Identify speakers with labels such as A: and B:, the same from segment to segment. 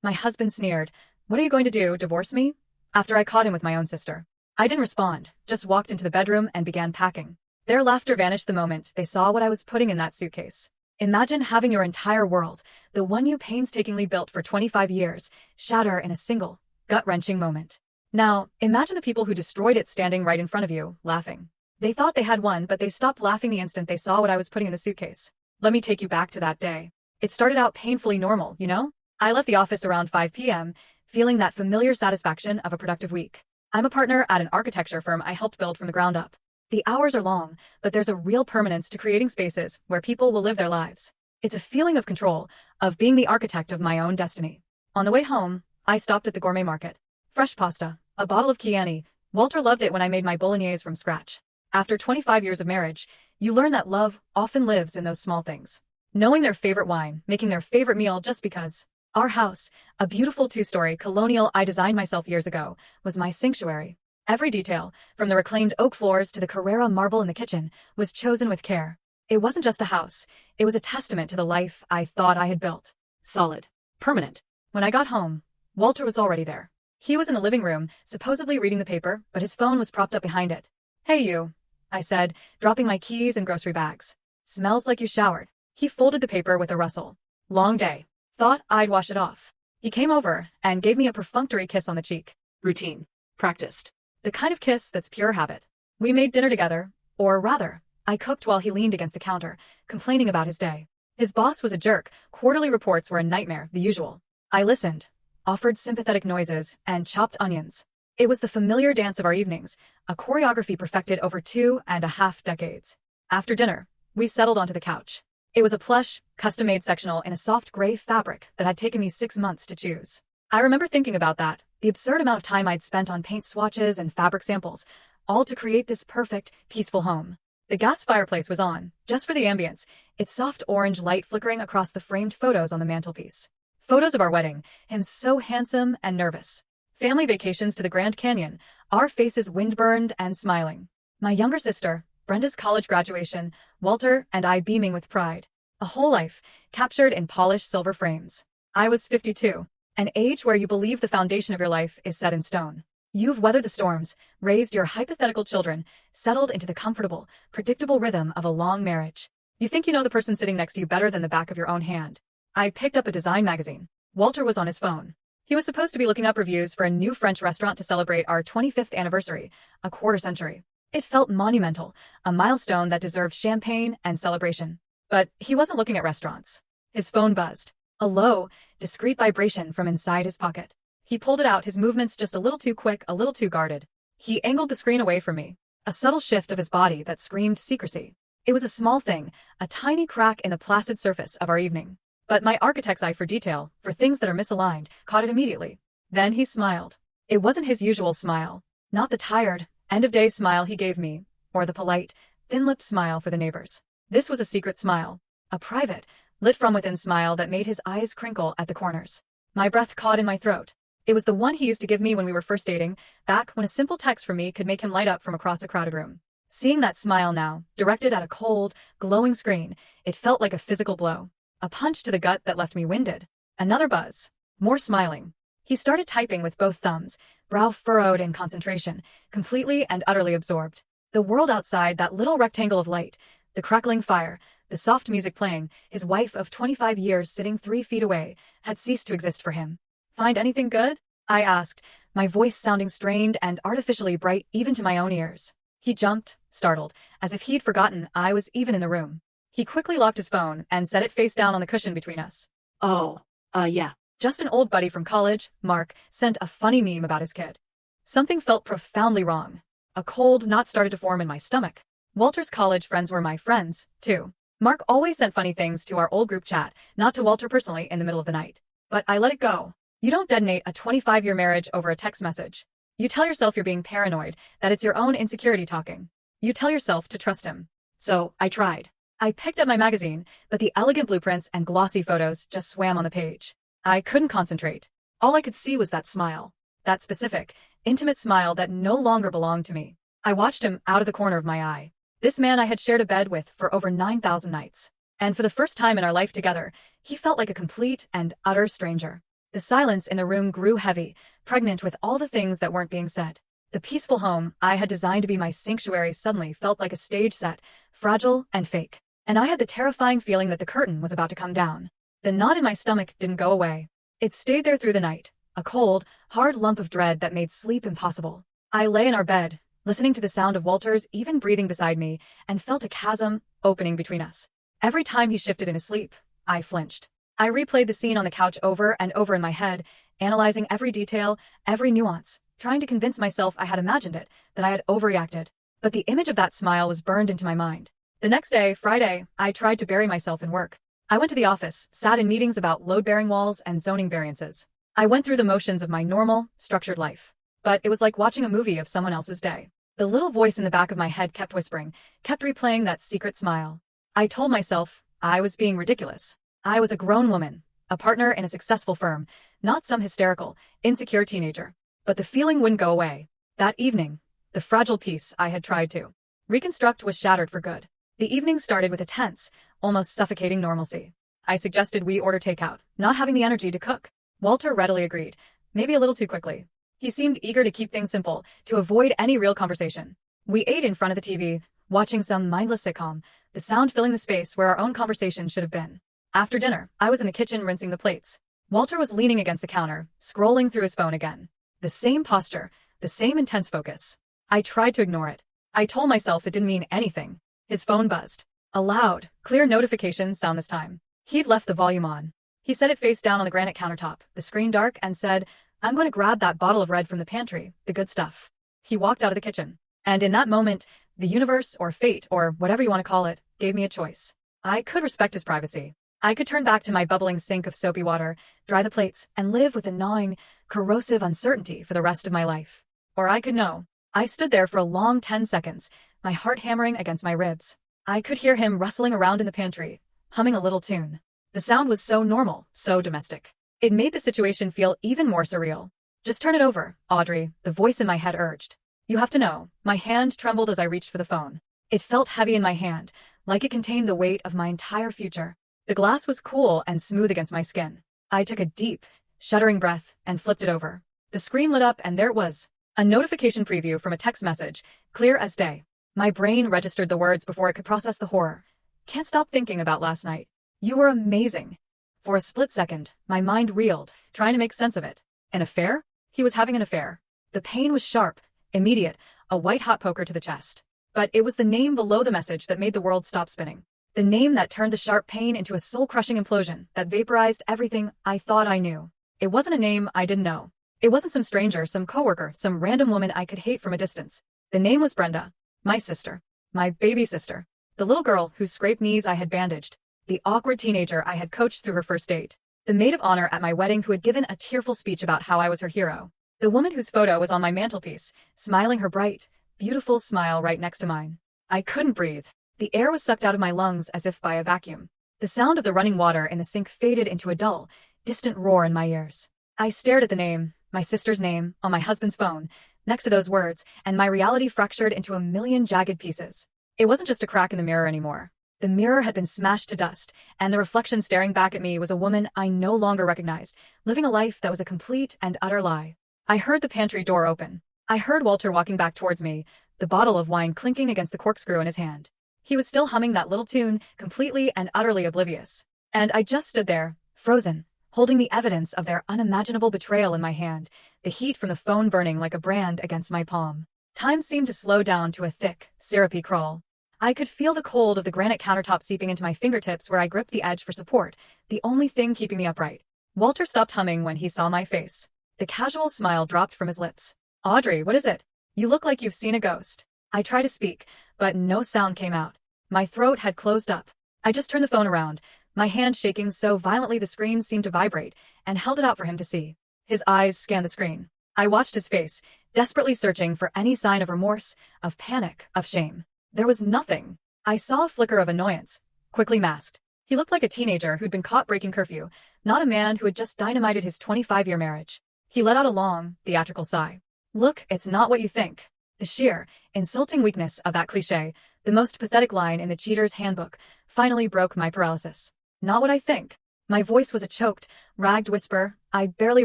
A: My husband sneered. What are you going to do, divorce me? After I caught him with my own sister. I didn't respond, just walked into the bedroom and began packing. Their laughter vanished the moment they saw what I was putting in that suitcase. Imagine having your entire world, the one you painstakingly built for 25 years, shatter in a single, gut-wrenching moment. Now, imagine the people who destroyed it standing right in front of you, laughing. They thought they had won, but they stopped laughing the instant they saw what I was putting in the suitcase. Let me take you back to that day. It started out painfully normal, you know? I left the office around 5 p.m., feeling that familiar satisfaction of a productive week. I'm a partner at an architecture firm I helped build from the ground up. The hours are long, but there's a real permanence to creating spaces where people will live their lives. It's a feeling of control, of being the architect of my own destiny. On the way home, I stopped at the gourmet market. Fresh pasta, a bottle of Chianti. Walter loved it when I made my bolognese from scratch. After 25 years of marriage, you learn that love often lives in those small things. Knowing their favorite wine, making their favorite meal just because. Our house, a beautiful 2-story colonial I designed myself years ago, was my sanctuary. Every detail, from the reclaimed oak floors to the Carrara marble in the kitchen, was chosen with care. It wasn't just a house, it was a testament to the life I thought I had built. Solid. Permanent. When I got home, Walter was already there. He was in the living room, supposedly reading the paper, but his phone was propped up behind it. Hey you, I said, dropping my keys and grocery bags. Smells like you showered. He folded the paper with a rustle. Long day. Thought I'd wash it off. He came over and gave me a perfunctory kiss on the cheek. Routine. Practiced. The kind of kiss that's pure habit. We made dinner together, or rather, I cooked while he leaned against the counter, complaining about his day. His boss was a jerk, quarterly reports were a nightmare, the usual. I listened, offered sympathetic noises, and chopped onions. It was the familiar dance of our evenings, a choreography perfected over 2.5 decades. After dinner, we settled onto the couch. It was a plush, custom-made sectional in a soft gray fabric that had taken me 6 months to choose. I remember thinking about that, the absurd amount of time I'd spent on paint swatches and fabric samples, all to create this perfect, peaceful home. The gas fireplace was on, just for the ambience, its soft orange light flickering across the framed photos on the mantelpiece. Photos of our wedding, him so handsome and nervous. Family vacations to the Grand Canyon, our faces windburned and smiling. My younger sister, Brenda's college graduation, Walter and I beaming with pride. A whole life, captured in polished silver frames. I was 52, an age where you believe the foundation of your life is set in stone. You've weathered the storms, raised your hypothetical children, settled into the comfortable, predictable rhythm of a long marriage. You think you know the person sitting next to you better than the back of your own hand. I picked up a design magazine. Walter was on his phone. He was supposed to be looking up reviews for a new French restaurant to celebrate our 25th anniversary, a quarter century. It felt monumental, a milestone that deserved champagne and celebration. But he wasn't looking at restaurants. His phone buzzed. A low, discreet vibration from inside his pocket. He pulled it out, his movements just a little too quick, a little too guarded. He angled the screen away from me. A subtle shift of his body that screamed secrecy. It was a small thing, a tiny crack in the placid surface of our evening. But my architect's eye for detail, for things that are misaligned, caught it immediately. Then he smiled. It wasn't his usual smile. Not the tired, end-of-day smile he gave me, or the polite, thin-lipped smile for the neighbors. This was a secret smile. A private, lit-from-within smile that made his eyes crinkle at the corners. My breath caught in my throat. It was the one he used to give me when we were first dating, back when a simple text from me could make him light up from across a crowded room. Seeing that smile now, directed at a cold, glowing screen, it felt like a physical blow. A punch to the gut that left me winded. Another buzz. More smiling. He started typing with both thumbs, brow furrowed in concentration, completely and utterly absorbed. The world outside, that little rectangle of light, the crackling fire, the soft music playing, his wife of 25 years sitting 3 feet away, had ceased to exist for him. Find anything good? I asked, my voice sounding strained and artificially bright even to my own ears. He jumped, startled, as if he'd forgotten I was even in the room. He quickly locked his phone and set it face down on the cushion between us. Yeah. Just an old buddy from college, Mark, sent a funny meme about his kid. Something felt profoundly wrong. A cold knot started to form in my stomach. Walter's college friends were my friends, too. Mark always sent funny things to our old group chat, not to Walter personally in the middle of the night. But I let it go. You don't detonate a 25-year marriage over a text message. You tell yourself you're being paranoid, that it's your own insecurity talking. You tell yourself to trust him. So, I tried. I picked up my magazine, but the elegant blueprints and glossy photos just swam on the page. I couldn't concentrate. All I could see was that smile. That specific, intimate smile that no longer belonged to me. I watched him out of the corner of my eye. This man I had shared a bed with for over 9,000 nights. And for the first time in our life together, he felt like a complete and utter stranger. The silence in the room grew heavy, pregnant with all the things that weren't being said. The peaceful home I had designed to be my sanctuary suddenly felt like a stage set, fragile and fake. And I had the terrifying feeling that the curtain was about to come down. The knot in my stomach didn't go away. It stayed there through the night, a cold, hard lump of dread that made sleep impossible. I lay in our bed, listening to the sound of Walter's even breathing beside me, and felt a chasm opening between us. Every time he shifted in his sleep, I flinched. I replayed the scene on the couch over and over in my head, analyzing every detail, every nuance, trying to convince myself I had imagined it, that I had overreacted. But the image of that smile was burned into my mind. The next day, Friday, I tried to bury myself in work. I went to the office, sat in meetings about load-bearing walls and zoning variances. I went through the motions of my normal, structured life. But it was like watching a movie of someone else's day. The little voice in the back of my head kept whispering, kept replaying that secret smile. I told myself I was being ridiculous. I was a grown woman, a partner in a successful firm, not some hysterical, insecure teenager. But the feeling wouldn't go away. That evening, the fragile peace I had tried to reconstruct was shattered for good. The evening started with a tense, almost suffocating normalcy. I suggested we order takeout, not having the energy to cook. Walter readily agreed, maybe a little too quickly. He seemed eager to keep things simple, to avoid any real conversation. We ate in front of the TV, watching some mindless sitcom, the sound filling the space where our own conversation should have been. After dinner, I was in the kitchen rinsing the plates. Walter was leaning against the counter, scrolling through his phone again. The same posture, the same intense focus. I tried to ignore it. I told myself it didn't mean anything. His phone buzzed. A loud, clear notification sound this time. He'd left the volume on. He set it face down on the granite countertop, the screen dark, and said, "I'm going to grab that bottle of red from the pantry, the good stuff." He walked out of the kitchen. And in that moment, the universe, or fate, or whatever you want to call it, gave me a choice. I could respect his privacy. I could turn back to my bubbling sink of soapy water, dry the plates, and live with a gnawing, corrosive uncertainty for the rest of my life. Or I could know. I stood there for a long 10 seconds, my heart hammering against my ribs. I could hear him rustling around in the pantry, humming a little tune. The sound was so normal, so domestic. It made the situation feel even more surreal. "Just turn it over, Audrey," the voice in my head urged. "You have to know." My hand trembled as I reached for the phone. It felt heavy in my hand, like it contained the weight of my entire future. The glass was cool and smooth against my skin. I took a deep, shuddering breath and flipped it over. The screen lit up and there it was. A notification preview from a text message, clear as day. My brain registered the words before it could process the horror. "Can't stop thinking about last night. You were amazing." For a split second, my mind reeled, trying to make sense of it. An affair? He was having an affair. The pain was sharp, immediate, a white-hot poker to the chest. But it was the name below the message that made the world stop spinning. The name that turned the sharp pain into a soul-crushing implosion that vaporized everything I thought I knew. It wasn't a name I didn't know. It wasn't some stranger, some coworker, some random woman I could hate from a distance. The name was Brenda. My sister. My baby sister. The little girl whose scraped knees I had bandaged. The awkward teenager I had coached through her first date. The maid of honor at my wedding who had given a tearful speech about how I was her hero. The woman whose photo was on my mantelpiece, smiling her bright, beautiful smile right next to mine. I couldn't breathe. The air was sucked out of my lungs as if by a vacuum. The sound of the running water in the sink faded into a dull, distant roar in my ears. I stared at the name, my sister's name, on my husband's phone, next to those words, and my reality fractured into a million jagged pieces. It wasn't just a crack in the mirror anymore. The mirror had been smashed to dust, and the reflection staring back at me was a woman I no longer recognized, living a life that was a complete and utter lie. I heard the pantry door open. I heard Walter walking back towards me, the bottle of wine clinking against the corkscrew in his hand. He was still humming that little tune, completely and utterly oblivious. And I just stood there, frozen, holding the evidence of their unimaginable betrayal in my hand, the heat from the phone burning like a brand against my palm. Time seemed to slow down to a thick, syrupy crawl. I could feel the cold of the granite countertop seeping into my fingertips where I gripped the edge for support, the only thing keeping me upright. Walter stopped humming when he saw my face. The casual smile dropped from his lips. "Audrey, what is it? You look like you've seen a ghost." I tried to speak, but no sound came out. My throat had closed up. I just turned the phone around, my hand shaking so violently the screen seemed to vibrate, and held it out for him to see. His eyes scanned the screen. I watched his face, desperately searching for any sign of remorse, of panic, of shame. There was nothing. I saw a flicker of annoyance, quickly masked. He looked like a teenager who'd been caught breaking curfew, not a man who had just dynamited his 25-year marriage. He let out a long, theatrical sigh. "Look, it's not what you think." The sheer, insulting weakness of that cliché, the most pathetic line in the cheater's handbook, finally broke my paralysis. "Not what I think." My voice was a choked, ragged whisper I barely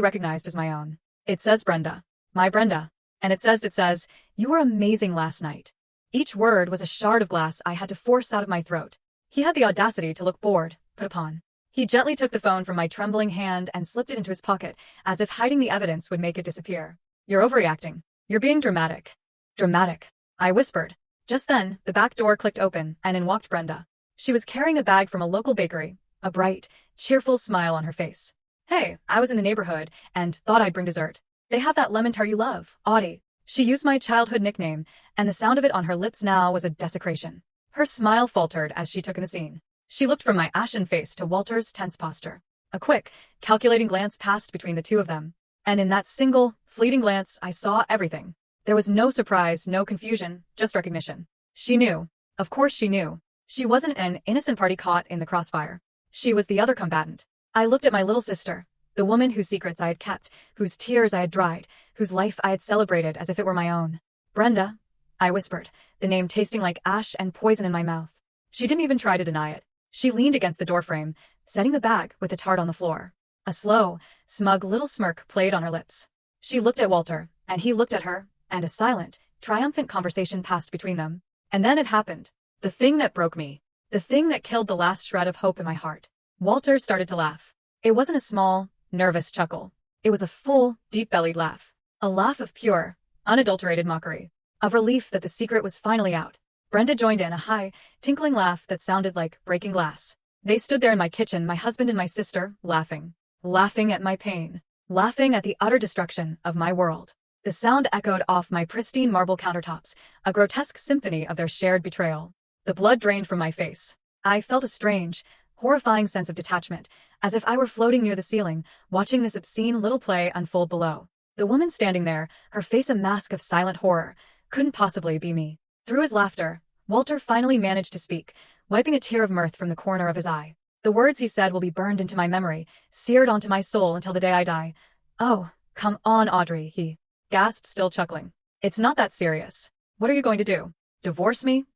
A: recognized as my own. "It says Brenda. My Brenda. And it says, you were amazing last night." Each word was a shard of glass I had to force out of my throat. He had the audacity to look bored, put upon. He gently took the phone from my trembling hand and slipped it into his pocket, as if hiding the evidence would make it disappear. "You're overreacting. You're being dramatic." "Dramatic," I whispered. Just then, the back door clicked open, and in walked Brenda. She was carrying a bag from a local bakery, a bright, cheerful smile on her face. "Hey, I was in the neighborhood, and thought I'd bring dessert. They have that lemon tart you love, Audie." She used my childhood nickname, and the sound of it on her lips now was a desecration. Her smile faltered as she took in the scene. She looked from my ashen face to Walter's tense posture. A quick, calculating glance passed between the two of them, and in that single, fleeting glance I saw everything. There was no surprise, no confusion, just recognition. She knew. Of course she knew. She wasn't an innocent party caught in the crossfire. She was the other combatant. I looked at my little sister, the woman whose secrets I had kept, whose tears I had dried, whose life I had celebrated as if it were my own. "Brenda," I whispered, the name tasting like ash and poison in my mouth. She didn't even try to deny it. She leaned against the doorframe, setting the bag with the tart on the floor. A slow, smug little smirk played on her lips. She looked at Walter, and he looked at her, and a silent, triumphant conversation passed between them. And then it happened. The thing that broke me. The thing that killed the last shred of hope in my heart. Walter started to laugh. It wasn't a small, nervous chuckle. It was a full, deep-bellied laugh. A laugh of pure, unadulterated mockery. Of relief that the secret was finally out. Brenda joined in a high, tinkling laugh that sounded like breaking glass. They stood there in my kitchen, my husband and my sister, laughing. Laughing at my pain. Laughing at the utter destruction of my world. The sound echoed off my pristine marble countertops, a grotesque symphony of their shared betrayal. The blood drained from my face. I felt a strange, horrifying sense of detachment, as if I were floating near the ceiling, watching this obscene little play unfold below. The woman standing there, her face a mask of silent horror, couldn't possibly be me. Through his laughter, Walter finally managed to speak, wiping a tear of mirth from the corner of his eye. The words he said will be burned into my memory, seared onto my soul until the day I die. "Oh, come on, Audrey," he gasped, still chuckling. "It's not that serious. What are you going to do? Divorce me?"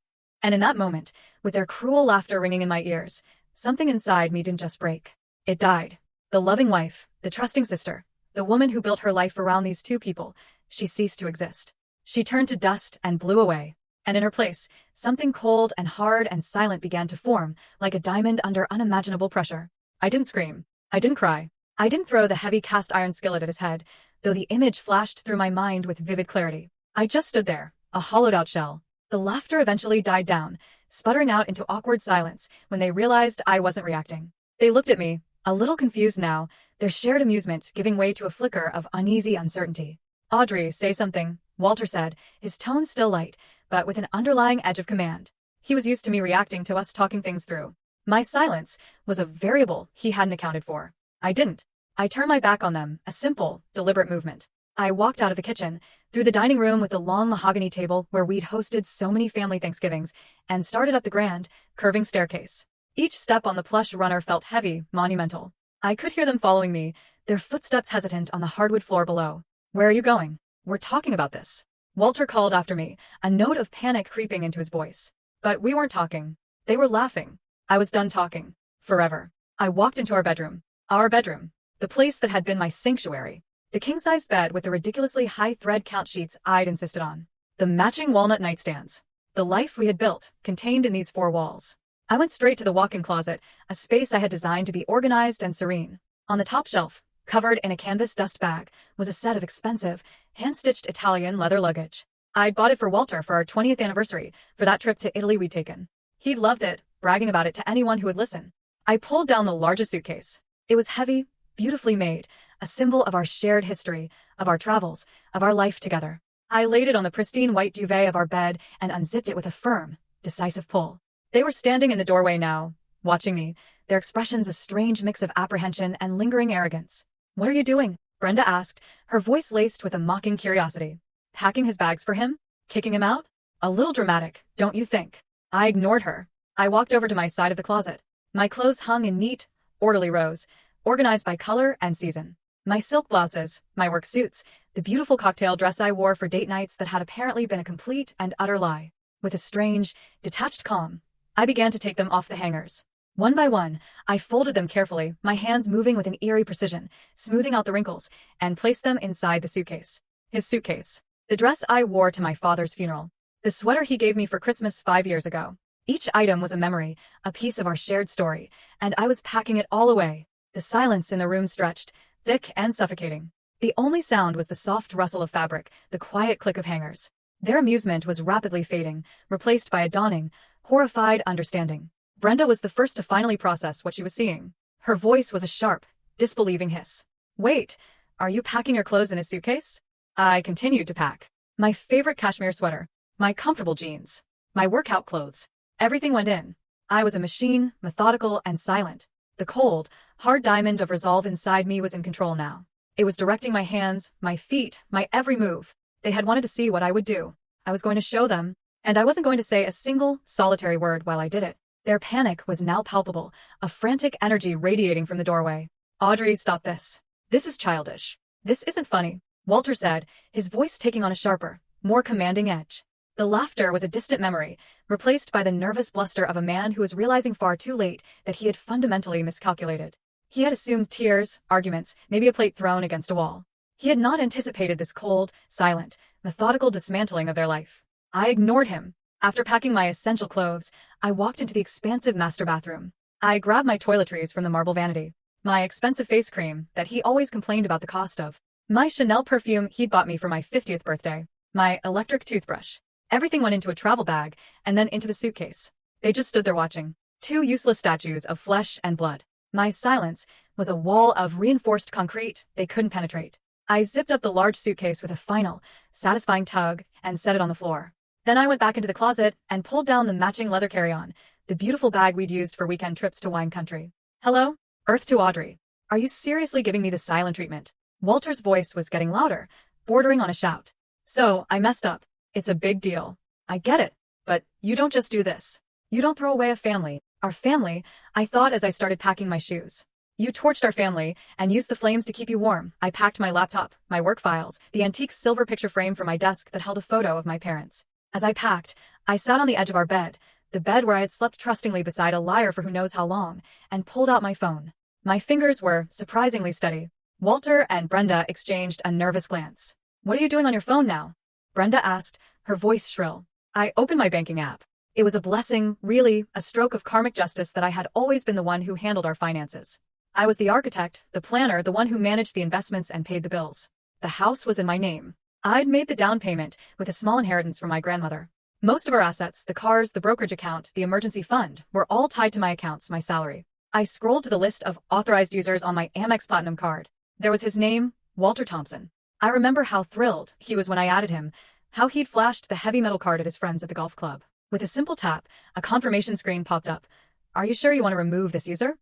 A: And in that moment, with their cruel laughter ringing in my ears, something inside me didn't just break. It died. The loving wife, the trusting sister, the woman who built her life around these two people, she ceased to exist. She turned to dust and blew away. And in her place, something cold and hard and silent began to form, like a diamond under unimaginable pressure. I didn't scream. I didn't cry. I didn't throw the heavy cast iron skillet at his head, though the image flashed through my mind with vivid clarity. I just stood there, a hollowed-out shell. The laughter eventually died down, sputtering out into awkward silence when they realized I wasn't reacting. They looked at me, a little confused now, their shared amusement giving way to a flicker of uneasy uncertainty. "Audrey, say something," Walter said, his tone still light, but with an underlying edge of command. He was used to me reacting to us talking things through. My silence was a variable he hadn't accounted for. I didn't. I turned my back on them, a simple, deliberate movement. I walked out of the kitchen, through the dining room with the long mahogany table where we'd hosted so many family Thanksgivings, and started up the grand, curving staircase. Each step on the plush runner felt heavy, monumental. I could hear them following me, their footsteps hesitant on the hardwood floor below. "Where are you going?" "We're talking about this," Walter called after me, a note of panic creeping into his voice. But we weren't talking. They were laughing. I was done talking. Forever. I walked into our bedroom. Our bedroom. The place that had been my sanctuary. The king-size bed with the ridiculously high thread count sheets I'd insisted on. The matching walnut nightstands. The life we had built, contained in these four walls. I went straight to the walk-in closet, a space I had designed to be organized and serene. On the top shelf, covered in a canvas dust bag, was a set of expensive, hand-stitched Italian leather luggage. I'd bought it for Walter for our 20th anniversary, for that trip to Italy we'd taken. He'd loved it, bragging about it to anyone who would listen. I pulled down the largest suitcase. It was heavy, beautifully made, a symbol of our shared history, of our travels, of our life together. I laid it on the pristine white duvet of our bed and unzipped it with a firm, decisive pull. They were standing in the doorway now, watching me, their expressions a strange mix of apprehension and lingering arrogance. "What are you doing?" Brenda asked, her voice laced with a mocking curiosity. "Packing his bags for him? Kicking him out? A little dramatic, don't you think?" I ignored her. I walked over to my side of the closet. My clothes hung in neat, orderly rows, organized by color and season. My silk blouses, my work suits, the beautiful cocktail dress I wore for date nights that had apparently been a complete and utter lie. With a strange, detached calm, I began to take them off the hangers. One by one, I folded them carefully, my hands moving with an eerie precision, smoothing out the wrinkles, and placed them inside the suitcase. His suitcase. The dress I wore to my father's funeral. The sweater he gave me for Christmas 5 years ago. Each item was a memory, a piece of our shared story, and I was packing it all away. The silence in the room stretched, thick and suffocating. The only sound was the soft rustle of fabric, the quiet click of hangers. Their amusement was rapidly fading, replaced by a dawning, horrified understanding. Brenda was the first to finally process what she was seeing. Her voice was a sharp, disbelieving hiss. Wait, are you packing your clothes in a suitcase? I continued to pack. My favorite cashmere sweater, my comfortable jeans, my workout clothes. Everything went in. I was a machine, methodical and silent. The cold, hard diamond of resolve inside me was in control now. It was directing my hands, my feet, my every move. They had wanted to see what I would do. I was going to show them, and I wasn't going to say a single, solitary word while I did it. Their panic was now palpable, a frantic energy radiating from the doorway. Audrey, stop this. This is childish. This isn't funny, Walter said, his voice taking on a sharper, more commanding edge. The laughter was a distant memory, replaced by the nervous bluster of a man who was realizing far too late that he had fundamentally miscalculated. He had assumed tears, arguments, maybe a plate thrown against a wall. He had not anticipated this cold, silent, methodical dismantling of their life. I ignored him. After packing my essential clothes, I walked into the expansive master bathroom. I grabbed my toiletries from the marble vanity, my expensive face cream that he always complained about the cost of, my Chanel perfume he'd bought me for my 50th birthday, my electric toothbrush. Everything went into a travel bag and then into the suitcase. They just stood there watching. Two useless statues of flesh and blood. My silence was a wall of reinforced concrete they couldn't penetrate. I zipped up the large suitcase with a final, satisfying tug and set it on the floor. Then I went back into the closet and pulled down the matching leather carry-on, the beautiful bag we'd used for weekend trips to wine country. Hello? Earth to Audrey. Are you seriously giving me the silent treatment? Walter's voice was getting louder, bordering on a shout. So, I messed up. It's a big deal. I get it. But you don't just do this. You don't throw away a family. Our family, I thought as I started packing my shoes. You torched our family and used the flames to keep you warm. I packed my laptop, my work files, the antique silver picture frame for my desk that held a photo of my parents. As I packed, I sat on the edge of our bed, the bed where I had slept trustingly beside a liar for who knows how long, and pulled out my phone. My fingers were surprisingly steady. Walter and Brenda exchanged a nervous glance. What are you doing on your phone now? Brenda asked, her voice shrill. I opened my banking app. It was a blessing, really, a stroke of karmic justice that I had always been the one who handled our finances. I was the architect, the planner, the one who managed the investments and paid the bills. The house was in my name. I'd made the down payment with a small inheritance from my grandmother. Most of our assets, the cars, the brokerage account, the emergency fund, were all tied to my accounts, my salary. I scrolled to the list of authorized users on my Amex Platinum card. There was his name, Walter Thompson. I remember how thrilled he was when I added him, how he'd flashed the heavy metal card at his friends at the golf club. With a simple tap, a confirmation screen popped up. Are you sure you want to remove this user?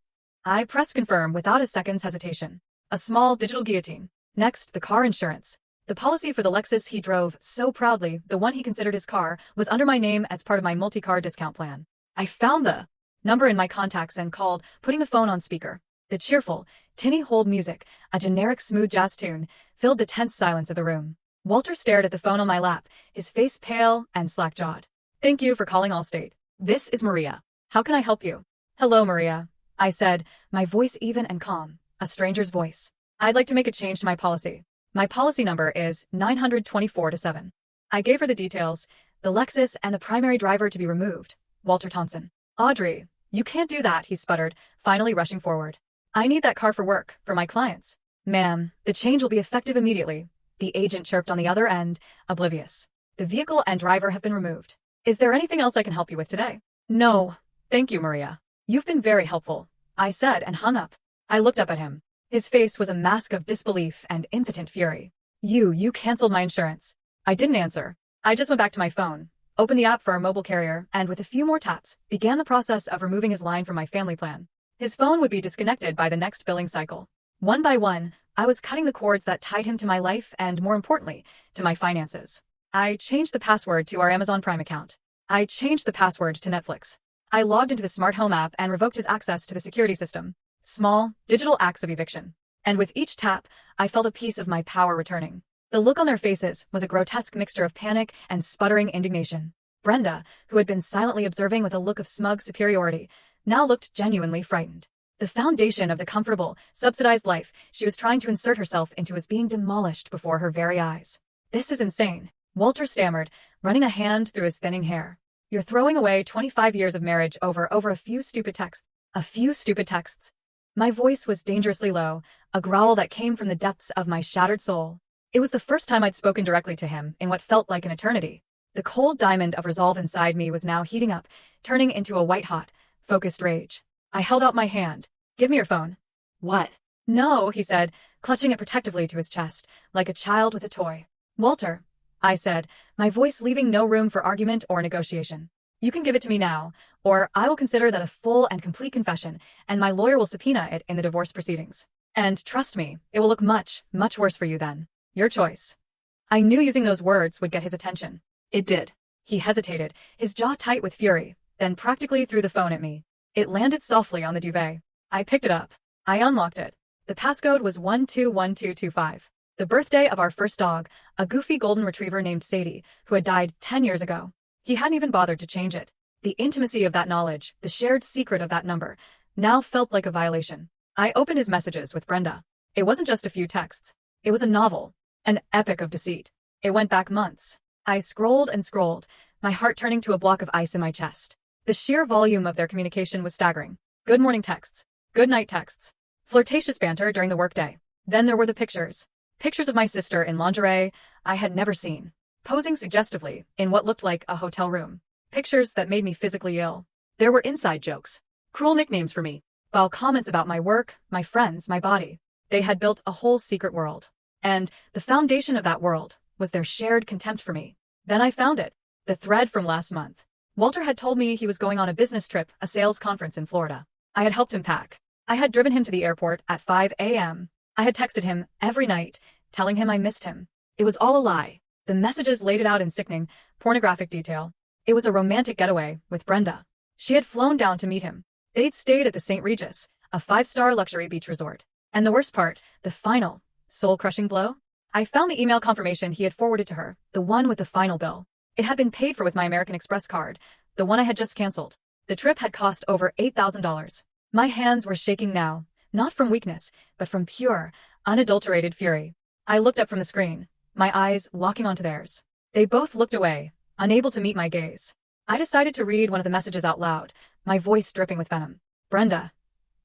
A: I pressed confirm without a second's hesitation. A small digital guillotine. Next, the car insurance. The policy for the Lexus he drove so proudly, the one he considered his car, was under my name as part of my multi-car discount plan. I found the number in my contacts and called, putting the phone on speaker. The cheerful, tinny hold music, a generic smooth jazz tune, filled the tense silence of the room. Walter stared at the phone on my lap, his face pale and slack-jawed. Thank you for calling Allstate. This is Maria. How can I help you? Hello, Maria, I said, my voice even and calm, a stranger's voice. I'd like to make a change to my policy. My policy number is 924-7. I gave her the details, the Lexus and the primary driver to be removed, Walter Thompson. Audrey, you can't do that, he sputtered, finally rushing forward. I need that car for work, for my clients. Ma'am, the change will be effective immediately, the agent chirped on the other end, oblivious. The vehicle and driver have been removed. Is there anything else I can help you with today? No, thank you, Maria. You've been very helpful, I said and hung up. I looked up at him. His face was a mask of disbelief and impotent fury. You canceled my insurance. I didn't answer. I just went back to my phone, opened the app for our mobile carrier, and with a few more taps, began the process of removing his line from my family plan. His phone would be disconnected by the next billing cycle. One by one, I was cutting the cords that tied him to my life and, more importantly, to my finances. I changed the password to our Amazon Prime account. I changed the password to Netflix. I logged into the smart home app and revoked his access to the security system. Small, digital acts of eviction. And with each tap, I felt a piece of my power returning. The look on their faces was a grotesque mixture of panic and sputtering indignation. Brenda, who had been silently observing with a look of smug superiority, now looked genuinely frightened. The foundation of the comfortable, subsidized life she was trying to insert herself into was being demolished before her very eyes. This is insane, Walter stammered, running a hand through his thinning hair. You're throwing away 25 years of marriage over a few stupid texts. A few stupid texts. My voice was dangerously low, a growl that came from the depths of my shattered soul. It was the first time I'd spoken directly to him in what felt like an eternity. The cold diamond of resolve inside me was now heating up, turning into a white-hot, focused rage. I held out my hand. Give me your phone.
B: What?
A: No, he said, clutching it protectively to his chest, like a child with a toy. Walter, I said, my voice leaving no room for argument or negotiation. You can give it to me now, or I will consider that a full and complete confession, and my lawyer will subpoena it in the divorce proceedings. And trust me, it will look much, much worse for you then. Your choice. I knew using those words would get his attention.
B: It did.
A: He hesitated, his jaw tight with fury, then practically threw the phone at me. It landed softly on the duvet. I picked it up. I unlocked it. The passcode was 121225. The birthday of our first dog, a goofy golden retriever named Sadie, who had died 10 years ago. He hadn't even bothered to change it. The intimacy of that knowledge, the shared secret of that number, now felt like a violation. I opened his messages with Brenda. It wasn't just a few texts. It was a novel, an epic of deceit. It went back months. I scrolled and scrolled, my heart turning to a block of ice in my chest. The sheer volume of their communication was staggering. Good morning texts, good night texts, flirtatious banter during the workday. Then there were the pictures. Pictures of my sister in lingerie I had never seen, posing suggestively in what looked like a hotel room. Pictures that made me physically ill.
B: There were inside jokes, cruel nicknames for me,
A: while comments about my work, my friends, my body. They had built a whole secret world. And the foundation of that world was their shared contempt for me. Then I found it. The thread from last month. Walter had told me he was going on a business trip, a sales conference in Florida. I had helped him pack. I had driven him to the airport at 5 a.m. I had texted him every night, telling him I missed him.
B: It was all a lie.
A: The messages laid it out in sickening, pornographic detail. It was a romantic getaway with Brenda. She had flown down to meet him. They'd stayed at the St. Regis, a 5-star luxury beach resort. And the worst part, the final, soul-crushing blow? I found the email confirmation he had forwarded to her, the one with the final bill. It had been paid for with my American Express card, the one I had just canceled. The trip had cost over $8,000. My hands were shaking now, not from weakness, but from pure, unadulterated fury. I looked up from the screen, my eyes locking onto theirs. They both looked away, unable to meet my gaze. I decided to read one of the messages out loud, my voice dripping with venom. Brenda.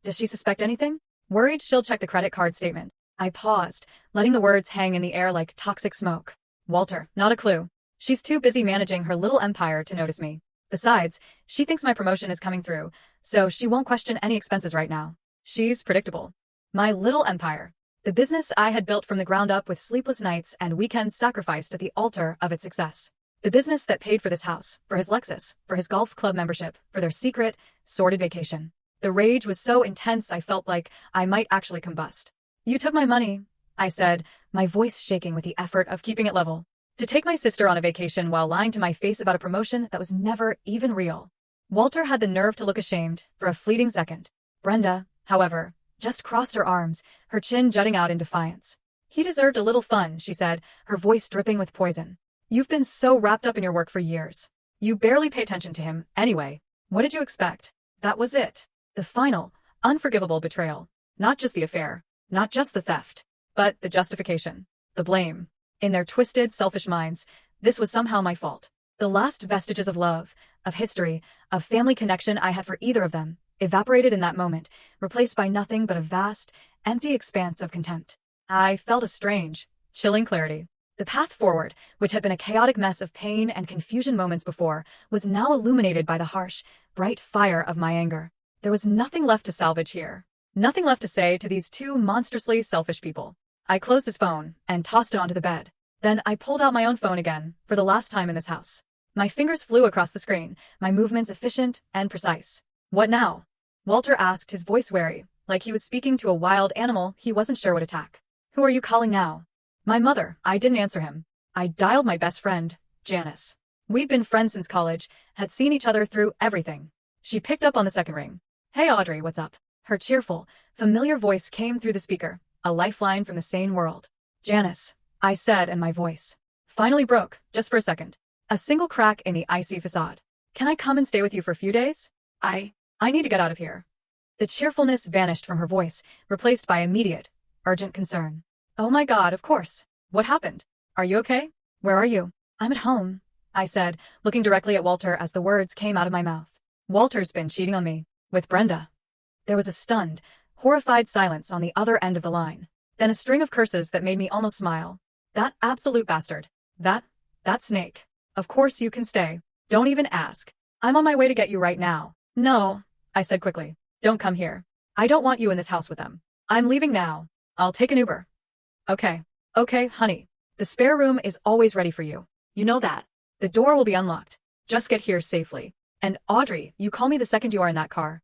A: Does she suspect anything? Worried she'll check the credit card statement. I paused, letting the words hang in the air like toxic smoke. Walter, not a clue. She's too busy managing her little empire to notice me. Besides, she thinks my promotion is coming through, so she won't question any expenses right now. She's predictable. My little empire. The business I had built from the ground up with sleepless nights and weekends sacrificed at the altar of its success. The business that paid for this house, for his Lexus, for his golf club membership, for their secret, sordid vacation. The rage was so intense I felt like I might actually combust. You took my money, I said, my voice shaking with the effort of keeping it level. To take my sister on a vacation while lying to my face about a promotion that was never even real. Walter had the nerve to look ashamed for a fleeting second. Brenda, however, just crossed her arms, her chin jutting out in defiance. He deserved a little fun, she said, her voice dripping with poison. You've been so wrapped up in your work for years. You barely pay attention to him, anyway. What did you expect? That was it. The final, unforgivable betrayal. Not just the affair, not just the theft, but the justification, the blame. In their twisted, selfish minds, this was somehow my fault. The last vestiges of love, of history, of family connection I had for either of them, evaporated in that moment, replaced by nothing but a vast, empty expanse of contempt. I felt a strange, chilling clarity. The path forward, which had been a chaotic mess of pain and confusion moments before, was now illuminated by the harsh, bright fire of my anger. There was nothing left to salvage here. Nothing left to say to these two monstrously selfish people. I closed his phone and tossed it onto the bed. Then I pulled out my own phone again, for the last time in this house. My fingers flew across the screen, my movements efficient and precise. What now? Walter asked, his voice wary, like he was speaking to a wild animal he wasn't sure would attack. Who are you calling now? My mother. I didn't answer him. I dialed my best friend, Janice. We'd been friends since college, had seen each other through everything. She picked up on the second ring. Hey Audrey, what's up? Her cheerful, familiar voice came through the speaker, a lifeline from the sane world. Janice, I said, and my voice finally broke, just for a second. A single crack in the icy facade. Can I come and stay with you for a few days?
B: I
A: I need to get out of here. The cheerfulness vanished from her voice, replaced by immediate, urgent concern. Oh my God, of course. What happened? Are you okay? Where are you? I'm at home, I said, looking directly at Walter as the words came out of my mouth. Walter's been cheating on me. With Brenda. There was a stunned, horrified silence on the other end of the line. Then a string of curses that made me almost smile. That absolute bastard. That snake. Of course you can stay. Don't even ask. I'm on my way to get you right now. No, I said quickly. Don't come here. I don't want you in this house with them. I'm leaving now. I'll take an Uber. Okay, honey. The spare room is always ready for you.
B: You know that.
A: The door will be unlocked. Just get here safely. And Audrey, you call me the second you are in that car.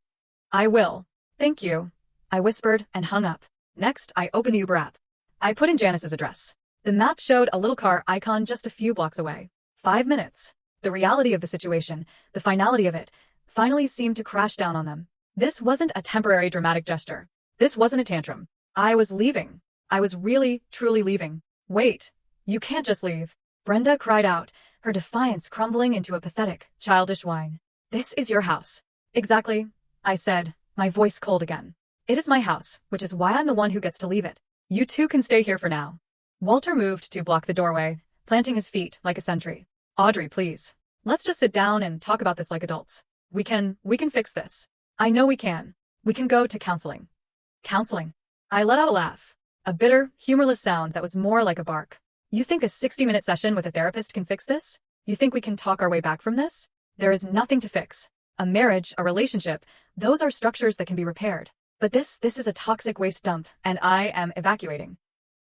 A: I will. Thank you. I whispered and hung up. Next, I opened the Uber app. I put in Janice's address. The map showed a little car icon just a few blocks away. 5 minutes. The reality of the situation, the finality of it, finally seemed to crash down on them. This wasn't a temporary dramatic gesture. This wasn't a tantrum. I was leaving. I was really, truly leaving. Wait. You can't just leave. Brenda cried out, her defiance crumbling into a pathetic, childish whine. This is your house. Exactly, I said, my voice cold again. It is my house, which is why I'm the one who gets to leave it. You two can stay here for now. Walter moved to block the doorway, planting his feet like a sentry. Audrey, please. Let's just sit down and talk about this like adults. We can fix this. I know we can. We can go to counseling. Counseling? I let out a laugh. A bitter, humorless sound that was more like a bark. You think a 60-minute session with a therapist can fix this? You think we can talk our way back from this? There is nothing to fix. A marriage, a relationship, those are structures that can be repaired. But this is a toxic waste dump, and I am evacuating.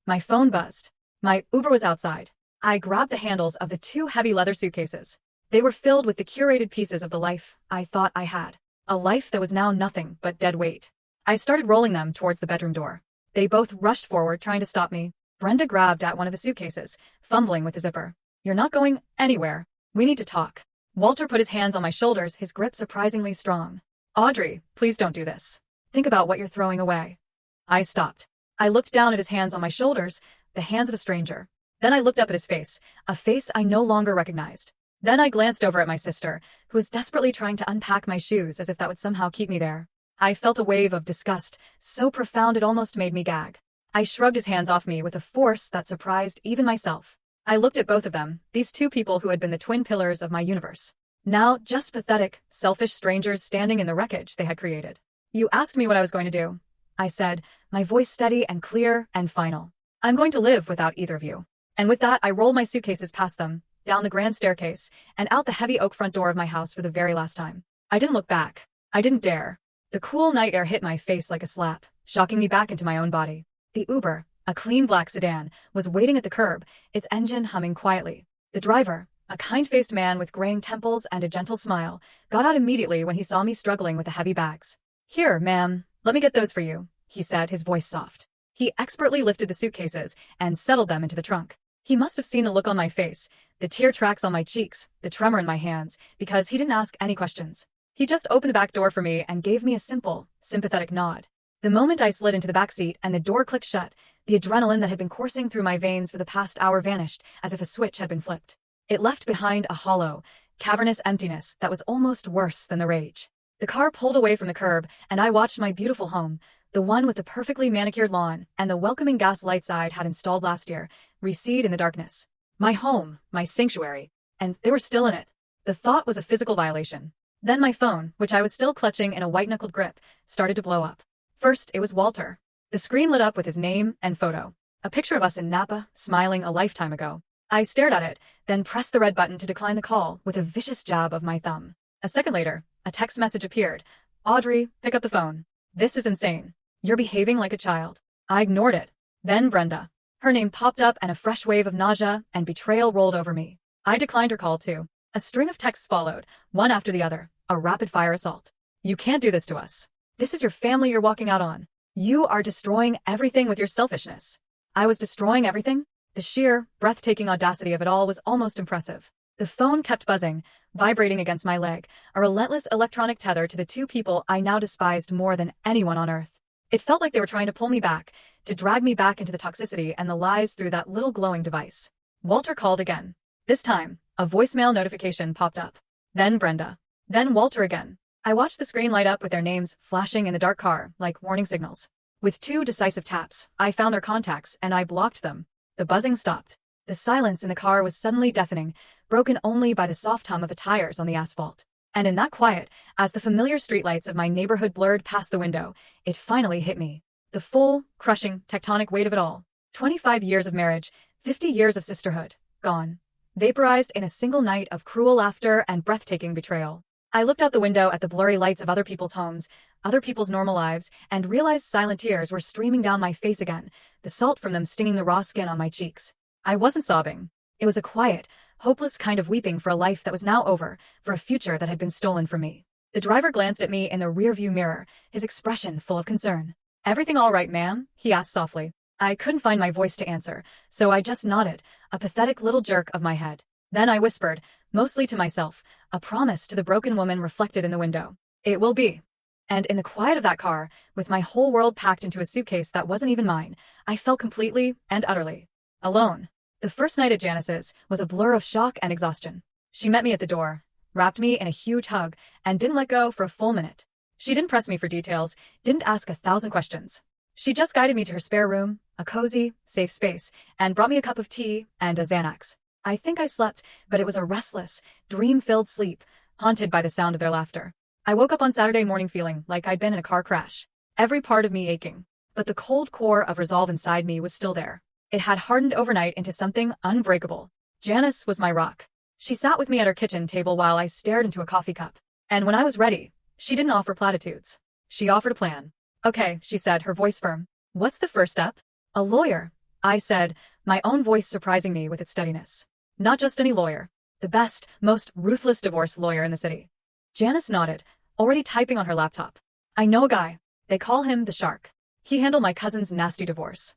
A: My phone buzzed. My Uber was outside. I grabbed the handles of the 2 heavy leather suitcases. They were filled with the curated pieces of the life I thought I had. A life that was now nothing but dead weight. I started rolling them towards the bedroom door. They both rushed forward, trying to stop me. Brenda grabbed at one of the suitcases, fumbling with the zipper. You're not going anywhere. We need to talk. Walter put his hands on my shoulders, his grip surprisingly strong. Audrey, please don't do this. Think about what you're throwing away. I stopped. I looked down at his hands on my shoulders, the hands of a stranger. Then I looked up at his face, a face I no longer recognized. Then I glanced over at my sister, who was desperately trying to unpack my shoes as if that would somehow keep me there. I felt a wave of disgust, so profound it almost made me gag. I shrugged his hands off me with a force that surprised even myself. I looked at both of them, these 2 people who had been the twin pillars of my universe. Now, just pathetic, selfish strangers standing in the wreckage they had created. You asked me what I was going to do, I said, my voice steady and clear and final. I'm going to live without either of you. And with that, I rolled my suitcases past them, down the grand staircase, and out the heavy oak front door of my house for the very last time. I didn't look back. I didn't dare. The cool night air hit my face like a slap, shocking me back into my own body. The Uber, a clean black sedan, was waiting at the curb, its engine humming quietly. The driver, a kind-faced man with graying temples and a gentle smile, got out immediately when he saw me struggling with the heavy bags. Here, ma'am, let me get those for you, he said, his voice soft. He expertly lifted the suitcases and settled them into the trunk. He must have seen the look on my face, the tear tracks on my cheeks, the tremor in my hands, because he didn't ask any questions. He just opened the back door for me and gave me a simple, sympathetic nod. The moment I slid into the back seat and the door clicked shut, the adrenaline that had been coursing through my veins for the past hour vanished as if a switch had been flipped. It left behind a hollow, cavernous emptiness that was almost worse than the rage. The car pulled away from the curb, and I watched my beautiful home, the one with the perfectly manicured lawn and the welcoming gas lights I'd had installed last year, recede in the darkness. My home, my sanctuary, and they were still in it. The thought was a physical violation. Then my phone, which I was still clutching in a white-knuckled grip, started to blow up. First, it was Walter. The screen lit up with his name and photo. A picture of us in Napa, smiling a lifetime ago. I stared at it, then pressed the red button to decline the call with a vicious jab of my thumb. A second later, a text message appeared. Audrey, pick up the phone. This is insane. You're behaving like a child. I ignored it. Then Brenda. Her name popped up and a fresh wave of nausea and betrayal rolled over me. I declined her call too. A string of texts followed, one after the other, a rapid-fire assault. You can't do this to us. This is your family you're walking out on. You are destroying everything with your selfishness. I was destroying everything? The sheer, breathtaking audacity of it all was almost impressive. The phone kept buzzing, vibrating against my leg, a relentless electronic tether to the 2 people I now despised more than anyone on earth. It felt like they were trying to pull me back, to drag me back into the toxicity and the lies through that little glowing device. Walter called again. This time, a voicemail notification popped up. Then Brenda. Then Walter again. I watched the screen light up with their names flashing in the dark car like warning signals. With 2 decisive taps, I found their contacts and I blocked them. The buzzing stopped. The silence in the car was suddenly deafening, broken only by the soft hum of the tires on the asphalt. And in that quiet, as the familiar streetlights of my neighborhood blurred past the window, it finally hit me. The full, crushing, tectonic weight of it all. 25 years of marriage, 50 years of sisterhood, gone. Vaporized in a single night of cruel laughter and breathtaking betrayal. I looked out the window at the blurry lights of other people's homes, other people's normal lives, and realized silent tears were streaming down my face again, the salt from them stinging the raw skin on my cheeks. I wasn't sobbing. It was a quiet, hopeless kind of weeping for a life that was now over, for a future that had been stolen from me. The driver glanced at me in the rearview mirror, his expression full of concern. "Everything all right, ma'am?" he asked softly. I couldn't find my voice to answer, so I just nodded, a pathetic little jerk of my head. Then I whispered, mostly to myself, a promise to the broken woman reflected in the window. "It will be." And in the quiet of that car, with my whole world packed into a suitcase that wasn't even mine, I felt completely and utterly alone. The first night at Janice's was a blur of shock and exhaustion. She met me at the door, wrapped me in a huge hug, and didn't let go for a full minute. She didn't press me for details, didn't ask 1,000 questions. She just guided me to her spare room, a cozy, safe space, and brought me a cup of tea and a Xanax. I think I slept, but it was a restless, dream-filled sleep, haunted by the sound of their laughter. I woke up on Saturday morning feeling like I'd been in a car crash, every part of me aching. But the cold core of resolve inside me was still there. It had hardened overnight into something unbreakable. Janice was my rock. She sat with me at her kitchen table while I stared into a coffee cup. And when I was ready, she didn't offer platitudes. She offered a plan. "Okay," she said, her voice firm. "What's the first step?" "A lawyer," I said, my own voice surprising me with its steadiness. "Not just any lawyer. The best, most ruthless divorce lawyer in the city." Janice nodded, already typing on her laptop. "I know a guy. They call him the Shark. He handled my cousin's nasty divorce."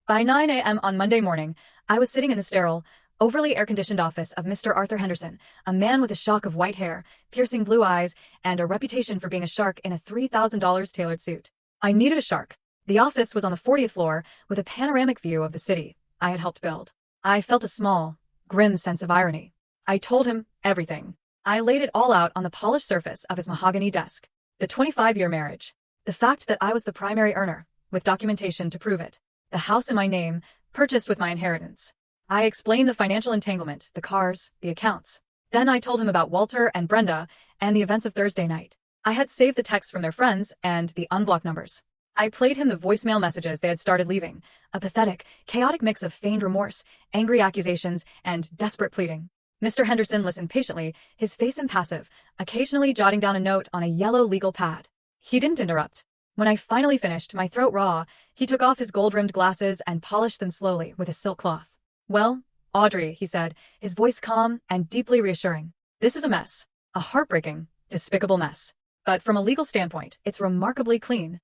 A: By 9 a.m. on Monday morning, I was sitting in the sterile, overly air-conditioned office of Mr. Arthur Henderson, a man with a shock of white hair, piercing blue eyes, and a reputation for being a shark in a $3,000 tailored suit. I needed a shark. The office was on the 40th floor, with a panoramic view of the city I had helped build. I felt a small, grim sense of irony. I told him everything. I laid it all out on the polished surface of his mahogany desk. The 25-year marriage. The fact that I was the primary earner, with documentation to prove it. The house in my name, purchased with my inheritance. I explained the financial entanglement, the cars, the accounts. Then I told him about Walter and Brenda and the events of Thursday night. I had saved the texts from their friends and the unblocked numbers. I played him the voicemail messages they had started leaving, a pathetic, chaotic mix of feigned remorse, angry accusations, and desperate pleading. Mr. Henderson listened patiently, his face impassive, occasionally jotting down a note on a yellow legal pad. He didn't interrupt. When I finally finished, my throat raw, he took off his gold-rimmed glasses and polished them slowly with a silk cloth. "Well, Audrey," he said, his voice calm and deeply reassuring. "This is a mess. A heartbreaking, despicable mess. But from a legal standpoint, it's remarkably clean."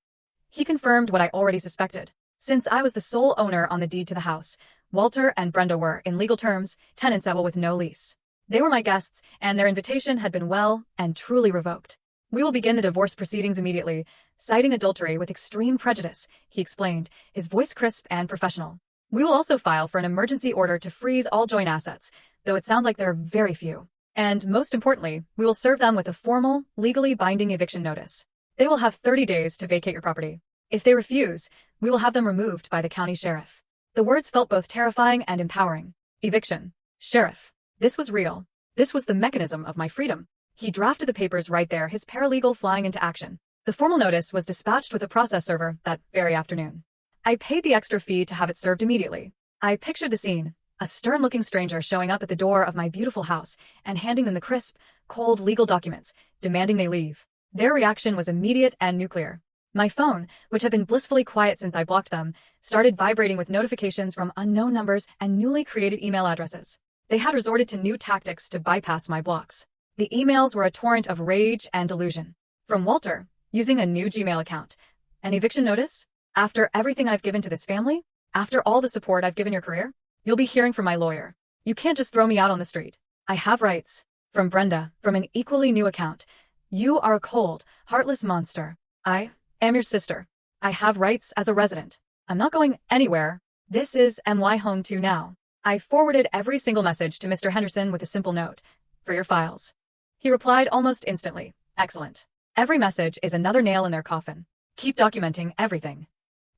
A: He confirmed what I already suspected. Since I was the sole owner on the deed to the house, Walter and Brenda were, in legal terms, tenants at will with no lease. They were my guests, and their invitation had been well and truly revoked. "We will begin the divorce proceedings immediately, citing adultery with extreme prejudice," he explained, his voice crisp and professional. "We will also file for an emergency order to freeze all joint assets, though it sounds like there are very few. And most importantly, we will serve them with a formal, legally binding eviction notice. They will have 30 days to vacate your property. If they refuse, we will have them removed by the county sheriff." The words felt both terrifying and empowering. Eviction. Sheriff. This was real. This was the mechanism of my freedom. He drafted the papers right there, his paralegal flying into action. The formal notice was dispatched with a process server that very afternoon. I paid the extra fee to have it served immediately. I pictured the scene, a stern-looking stranger showing up at the door of my beautiful house and handing them the crisp, cold legal documents, demanding they leave. Their reaction was immediate and nuclear. My phone, which had been blissfully quiet since I blocked them, started vibrating with notifications from unknown numbers and newly created email addresses. They had resorted to new tactics to bypass my blocks. The emails were a torrent of rage and delusion. From Walter, using a new Gmail account. "An eviction notice? After everything I've given to this family? After all the support I've given your career? You'll be hearing from my lawyer. You can't just throw me out on the street. I have rights." From Brenda, from an equally new account. "You are a cold, heartless monster. I am your sister. I have rights as a resident. I'm not going anywhere. This is my home too now." I forwarded every single message to Mr. Henderson with a simple note. "For your files." He replied almost instantly. "Excellent. Every message is another nail in their coffin. Keep documenting everything.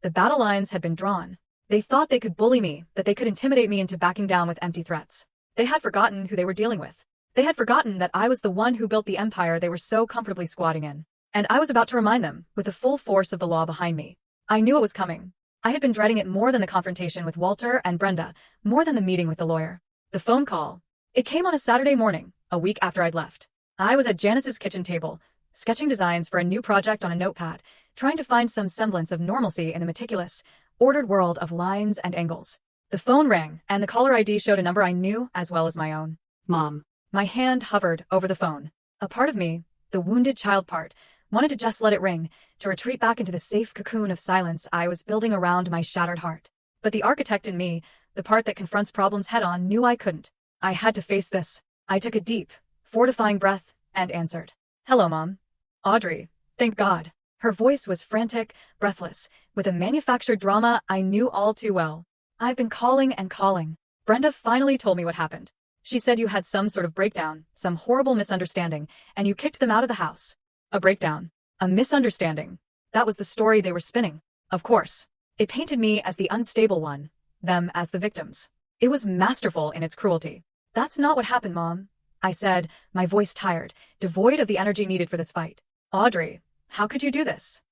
A: The battle lines had been drawn. They thought they could bully me, that they could intimidate me into backing down with empty threats. They had forgotten who they were dealing with. They had forgotten that I was the one who built the empire they were so comfortably squatting in. And I was about to remind them, with the full force of the law behind me. I knew it was coming. I had been dreading it more than the confrontation with Walter and Brenda, more than the meeting with the lawyer. The phone call. It came on a Saturday morning, a week after I'd left. I was at Janice's kitchen table, sketching designs for a new project on a notepad, trying to find some semblance of normalcy in the meticulous, ordered world of lines and angles. The phone rang, and the caller ID showed a number I knew as well as my own.
B: Mom.
A: My hand hovered over the phone. A part of me, the wounded child part, wanted to just let it ring, to retreat back into the safe cocoon of silence I was building around my shattered heart. But the architect in me, the part that confronts problems head-on, knew I couldn't. I had to face this. I took a deep, fortifying breath and answered. Hello, Mom. Audrey. Thank God. Her voice was frantic, breathless, with a manufactured drama I knew all too well. I've been calling and calling. Brenda finally told me what happened. She said you had some sort of breakdown, some horrible misunderstanding, and you kicked them out of the house. A breakdown. A misunderstanding. That was the story they were spinning. Of course. It painted me as the unstable one, them as the victims. It was masterful in its cruelty. That's not what happened, Mom, I said, my voice tired, devoid of the energy needed for this fight. Audrey, how could you do this?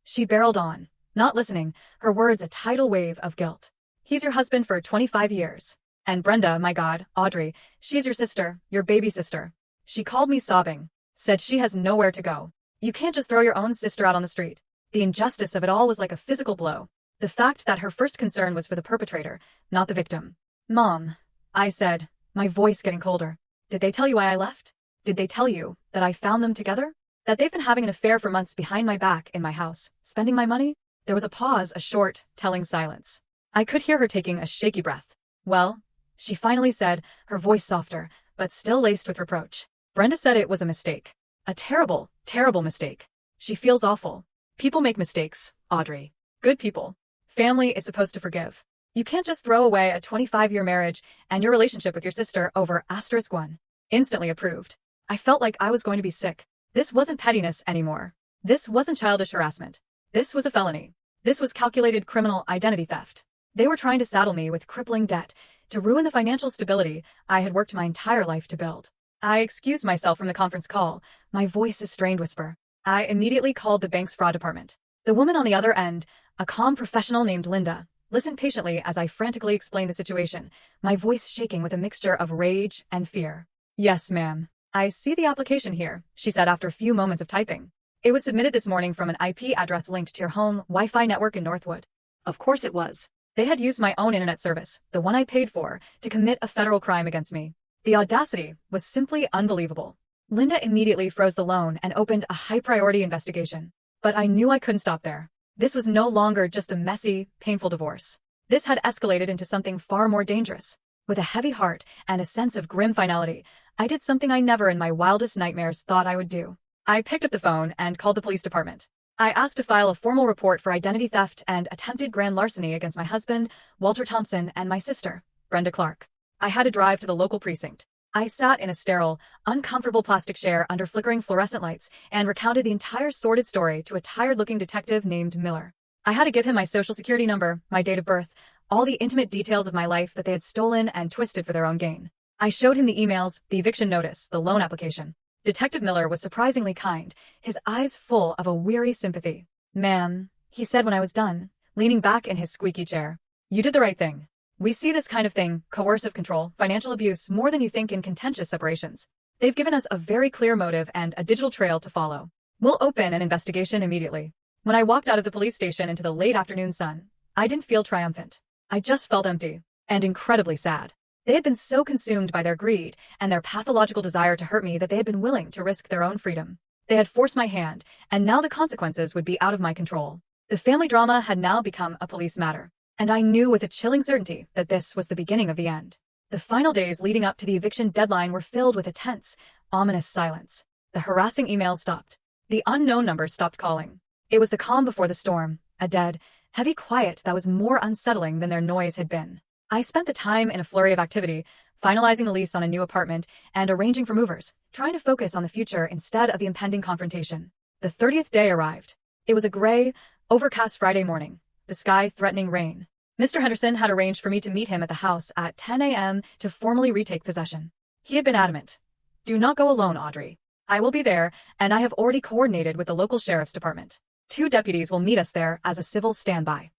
A: She barreled on, not listening, her words a tidal wave of guilt. He's your husband for 25 years. And Brenda, my God, Audrey, she's your sister, your baby sister. She called me sobbing, said she has nowhere to go. You can't just throw your own sister out on the street. The injustice of it all was like a physical blow. The fact that her first concern was for the perpetrator, not the victim. Mom, I said, my voice getting colder. Did they tell you why I left? Did they tell you that I found them together? That they've been having an affair for months behind my back in my house, spending my money? There was a pause, a short, telling silence. I could hear her taking a shaky breath. Well, she finally said, her voice softer, but still laced with reproach. Brenda said it was a mistake. A terrible, terrible mistake. She feels awful. People make mistakes, Audrey. Good people. Family is supposed to forgive. You can't just throw away a 25-year marriage and your relationship with your sister over *1. Instantly approved. I felt like I was going to be sick. This wasn't pettiness anymore. This wasn't childish harassment. This was a felony. This was calculated criminal identity theft. They were trying to saddle me with crippling debt, to ruin the financial stability I had worked my entire life to build. I excused myself from the conference call, my voice a strained whisper. I immediately called the bank's fraud department. The woman on the other end, a calm professional named Linda, listened patiently as I frantically explained the situation, my voice shaking with a mixture of rage and fear. Yes, ma'am. I see the application here, she said after a few moments of typing. It was submitted this morning from an IP address linked to your home Wi-Fi network in Northwood.
B: Of course it was.
A: They had used my own internet service, the one I paid for, to commit a federal crime against me. The audacity was simply unbelievable. Linda immediately froze the loan and opened a high-priority investigation. But I knew I couldn't stop there. This was no longer just a messy, painful divorce. This had escalated into something far more dangerous. With a heavy heart and a sense of grim finality, I did something I never in my wildest nightmares thought I would do. I picked up the phone and called the police department. I asked to file a formal report for identity theft and attempted grand larceny against my husband, Walter Thompson, and my sister, Brenda Clark. I had to drive to the local precinct. I sat in a sterile, uncomfortable plastic chair under flickering fluorescent lights and recounted the entire sordid story to a tired-looking detective named Miller. I had to give him my social security number, my date of birth, all the intimate details of my life that they had stolen and twisted for their own gain. I showed him the emails, the eviction notice, the loan application. Detective Miller was surprisingly kind, his eyes full of a weary sympathy. Ma'am, he said when I was done, leaning back in his squeaky chair. You did the right thing. We see this kind of thing, coercive control, financial abuse, more than you think in contentious separations. They've given us a very clear motive and a digital trail to follow. We'll open an investigation immediately. When I walked out of the police station into the late afternoon sun, I didn't feel triumphant. I just felt empty and incredibly sad. They had been so consumed by their greed and their pathological desire to hurt me that they had been willing to risk their own freedom. They had forced my hand, and now the consequences would be out of my control. The family drama had now become a police matter, and I knew with a chilling certainty that this was the beginning of the end. The final days leading up to the eviction deadline were filled with a tense, ominous silence. The harassing emails stopped. The unknown numbers stopped calling. It was the calm before the storm, a dead, heavy quiet that was more unsettling than their noise had been. I spent the time in a flurry of activity, finalizing the lease on a new apartment and arranging for movers, trying to focus on the future instead of the impending confrontation. The 30th day arrived. It was a gray, overcast Friday morning, the sky threatening rain. Mr. Henderson had arranged for me to meet him at the house at 10 a.m. to formally retake possession. He had been adamant. "Do not go alone, Audrey. I will be there, and I have already coordinated with the local sheriff's department. 2 deputies will meet us there as a civil standby."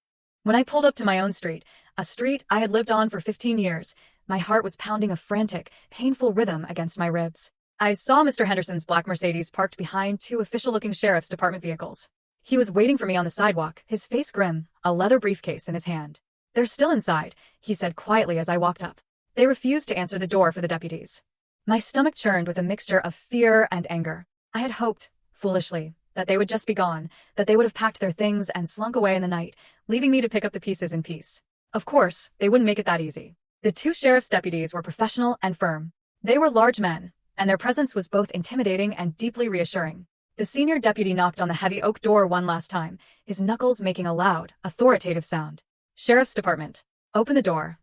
A: When I pulled up to my own street, a street I had lived on for 15 years, my heart was pounding a frantic, painful rhythm against my ribs. I saw Mr. Henderson's black Mercedes parked behind 2 official-looking sheriff's department vehicles. He was waiting for me on the sidewalk, his face grim, a leather briefcase in his hand. "They're still inside," he said quietly as I walked up. They refused to answer the door for the deputies. My stomach churned with a mixture of fear and anger. I had hoped, foolishly, that they would just be gone, that they would have packed their things and slunk away in the night, leaving me to pick up the pieces in peace. Of course, they wouldn't make it that easy. The 2 sheriff's deputies were professional and firm. They were large men, and their presence was both intimidating and deeply reassuring. The senior deputy knocked on the heavy oak door one last time, his knuckles making a loud, authoritative sound. "Sheriff's Department. Open the door."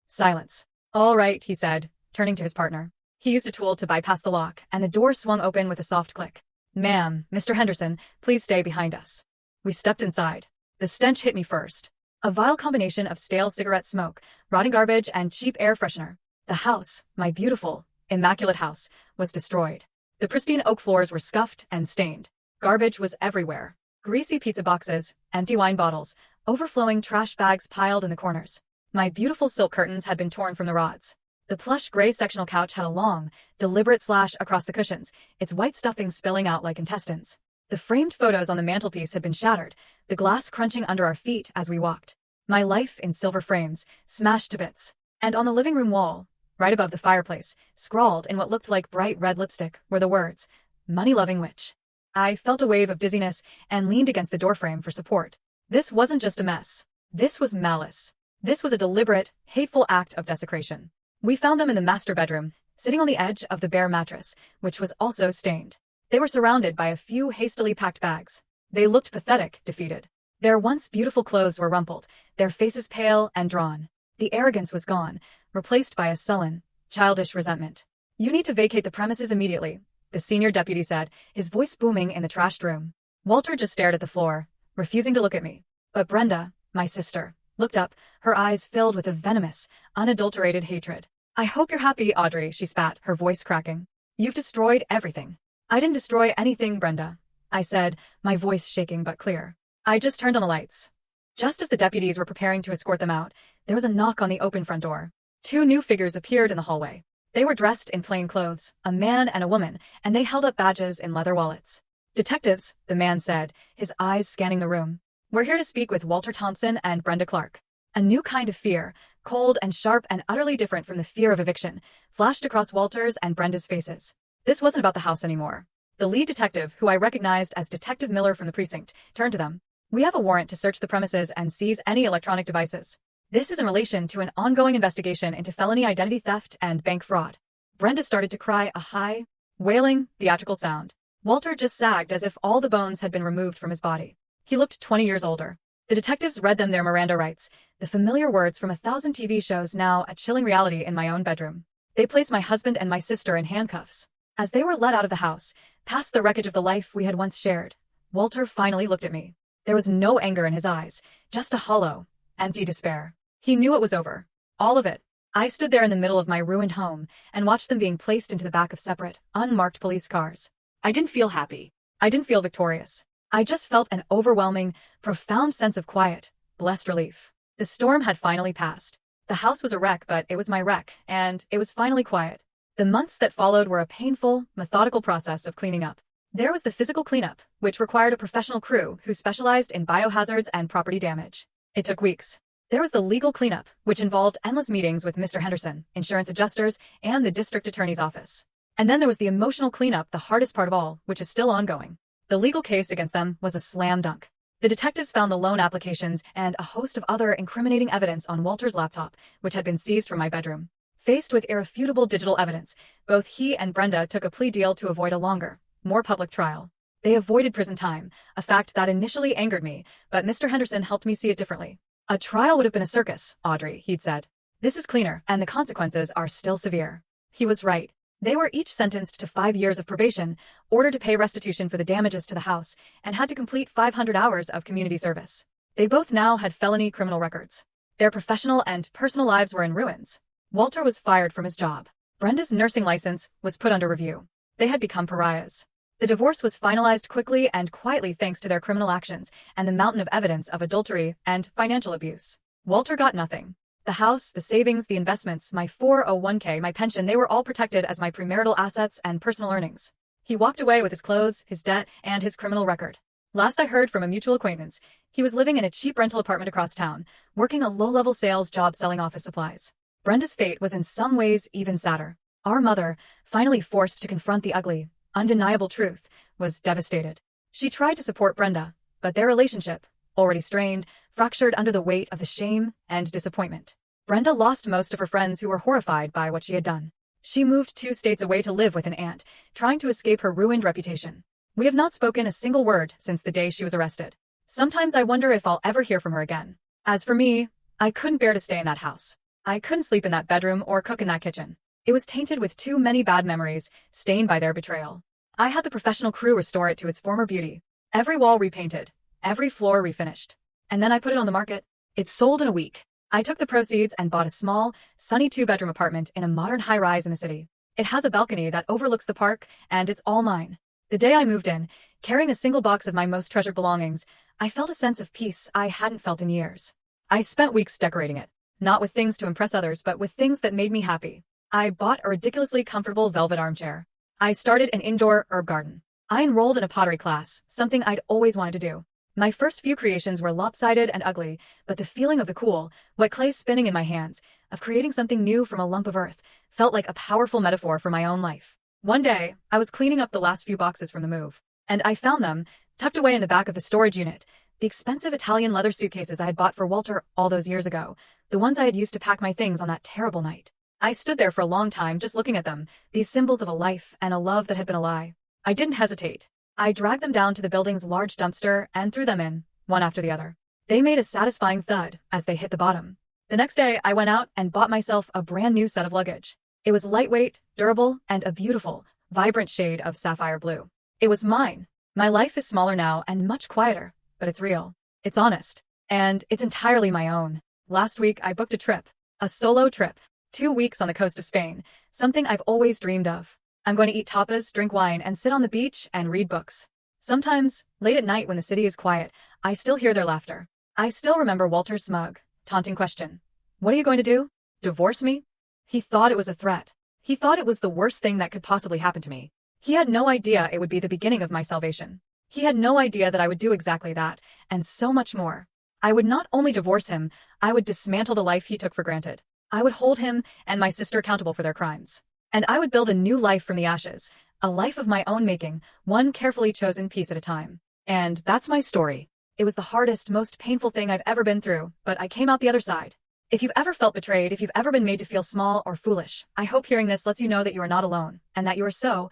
A: Silence. "All right," he said, turning to his partner. He used a tool to bypass the lock, and the door swung open with a soft click. "Ma'am, Mr. Henderson, please stay behind us." We stepped inside. The stench hit me first. A vile combination of stale cigarette smoke, rotting garbage, and cheap air freshener. The house, my beautiful, immaculate house, was destroyed. The pristine oak floors were scuffed and stained. Garbage was everywhere. Greasy pizza boxes, empty wine bottles, overflowing trash bags piled in the corners. My beautiful silk curtains had been torn from the rods. The plush gray sectional couch had a long, deliberate slash across the cushions, its white stuffing spilling out like intestines. The framed photos on the mantelpiece had been shattered, the glass crunching under our feet as we walked. My life in silver frames, smashed to bits. And on the living room wall, right above the fireplace, scrawled in what looked like bright red lipstick, were the words, "Money-loving witch." I felt a wave of dizziness and leaned against the doorframe for support. This wasn't just a mess. This was malice. This was a deliberate, hateful act of desecration. We found them in the master bedroom, sitting on the edge of the bare mattress, which was also stained. They were surrounded by a few hastily packed bags. They looked pathetic, defeated. Their once beautiful clothes were rumpled, their faces pale and drawn. The arrogance was gone, replaced by a sullen, childish resentment. "You need to vacate the premises immediately," the senior deputy said, his voice booming in the trashed room. Walter just stared at the floor, refusing to look at me. But Brenda, my sister, looked up, her eyes filled with a venomous, unadulterated hatred. "I hope you're happy, Audrey," she spat, her voice cracking. "You've destroyed everything." "I didn't destroy anything, Brenda," I said, my voice shaking but clear. "I just turned on the lights." Just as the deputies were preparing to escort them out, there was a knock on the open front door. 2 new figures appeared in the hallway. They were dressed in plain clothes, a man and a woman, and they held up badges in leather wallets. "Detectives," the man said, his eyes scanning the room. "We're here to speak with Walter Thompson and Brenda Clark." A new kind of fear, cold and sharp and utterly different from the fear of eviction, flashed across Walter's and Brenda's faces. This wasn't about the house anymore. The lead detective, who I recognized as Detective Miller from the precinct, turned to them. "We have a warrant to search the premises and seize any electronic devices. This is in relation to an ongoing investigation into felony identity theft and bank fraud." Brenda started to cry, a high, wailing, theatrical sound. Walter just sagged as if all the bones had been removed from his body. He looked 20 years older. The detectives read them their Miranda rights, the familiar words from 1,000 TV shows, now a chilling reality in my own bedroom. They placed my husband and my sister in handcuffs. As they were led out of the house, past the wreckage of the life we had once shared, Walter finally looked at me. There was no anger in his eyes, just a hollow, empty despair. He knew it was over. All of it. I stood there in the middle of my ruined home and watched them being placed into the back of separate, unmarked police cars.
B: I didn't feel happy.
A: I didn't feel victorious. I just felt an overwhelming, profound sense of quiet, blessed relief. The storm had finally passed. The house was a wreck, but it was my wreck, and it was finally quiet. The months that followed were a painful, methodical process of cleaning up. There was the physical cleanup, which required a professional crew who specialized in biohazards and property damage. It took weeks. There was the legal cleanup, which involved endless meetings with Mr. Henderson, insurance adjusters, and the district attorney's office. And then there was the emotional cleanup, the hardest part of all, which is still ongoing. The legal case against them was a slam dunk. The detectives found the loan applications and a host of other incriminating evidence on Walter's laptop, which had been seized from my bedroom. Faced with irrefutable digital evidence, both he and Brenda took a plea deal to avoid a longer, more public trial. They avoided prison time, a fact that initially angered me, but Mr. Henderson helped me see it differently. "A trial would have been a circus, Audrey," he'd said. "This is cleaner, and the consequences are still severe." He was right. They were each sentenced to 5 years of probation, ordered to pay restitution for the damages to the house, and had to complete 500 hours of community service. They both now had felony criminal records. Their professional and personal lives were in ruins. Walter was fired from his job. Brenda's nursing license was put under review. They had become pariahs. The divorce was finalized quickly and quietly thanks to their criminal actions and the mountain of evidence of adultery and financial abuse. Walter got nothing. The house, the savings, the investments, my 401k, my pension, they were all protected as my premarital assets and personal earnings. He walked away with his clothes, his debt, and his criminal record. Last I heard from a mutual acquaintance, he was living in a cheap rental apartment across town, working a low-level sales job selling office supplies. Brenda's fate was in some ways even sadder. Our mother, finally forced to confront the ugly, undeniable truth, was devastated. She tried to support Brenda, but their relationship, already strained, fractured under the weight of the shame and disappointment. Brenda lost most of her friends who were horrified by what she had done. She moved 2 states away to live with an aunt, trying to escape her ruined reputation. We have not spoken a single word since the day she was arrested. Sometimes I wonder if I'll ever hear from her again. As for me, I couldn't bear to stay in that house. I couldn't sleep in that bedroom or cook in that kitchen. It was tainted with too many bad memories, stained by their betrayal. I had the professional crew restore it to its former beauty. Every wall repainted, every floor refinished. And then I put it on the market. It sold in a week. I took the proceeds and bought a small, sunny 2-bedroom apartment in a modern high-rise in the city. It has a balcony that overlooks the park, and it's all mine. The day I moved in, carrying a single box of my most treasured belongings, I felt a sense of peace I hadn't felt in years. I spent weeks decorating it, not with things to impress others, but with things that made me happy. I bought a ridiculously comfortable velvet armchair. I started an indoor herb garden. I enrolled in a pottery class, something I'd always wanted to do. My first few creations were lopsided and ugly, but the feeling of the cool, wet clay spinning in my hands, of creating something new from a lump of earth, felt like a powerful metaphor for my own life. One day, I was cleaning up the last few boxes from the move, and I found them, tucked away in the back of the storage unit, the expensive Italian leather suitcases I had bought for Walter all those years ago, the ones I had used to pack my things on that terrible night. I stood there for a long time just looking at them, these symbols of a life and a love that had been a lie. I didn't hesitate. I dragged them down to the building's large dumpster and threw them in, one after the other. They made a satisfying thud as they hit the bottom. The next day, I went out and bought myself a brand new set of luggage. It was lightweight, durable, and a beautiful, vibrant shade of sapphire blue. It was mine. My life is smaller now and much quieter, but it's real. It's honest. And it's entirely my own. Last week, I booked a trip. A solo trip. 2 weeks on the coast of Spain. Something I've always dreamed of. I'm going to eat tapas, drink wine, and sit on the beach and read books. Sometimes, late at night when the city is quiet, I still hear their laughter. I still remember Walter's smug, taunting question. What are you going to do? Divorce me? He thought it was a threat. He thought it was the worst thing that could possibly happen to me. He had no idea it would be the beginning of my salvation. He had no idea that I would do exactly that, and so much more. I would not only divorce him, I would dismantle the life he took for granted. I would hold him and my sister accountable for their crimes. And I would build a new life from the ashes, a life of my own making, one carefully chosen piece at a time. And that's my story. It was the hardest, most painful thing I've ever been through, but I came out the other side. If you've ever felt betrayed, if you've ever been made to feel small or foolish, I hope hearing this lets you know that you are not alone, and that you are so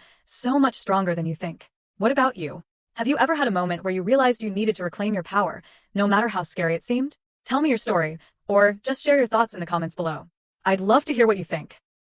A: much stronger than you think. What about you? Have you ever had a moment where you realized you needed to reclaim your power, no matter how scary it seemed? Tell me your story, or just share your thoughts in the comments below. I'd love to hear what you think.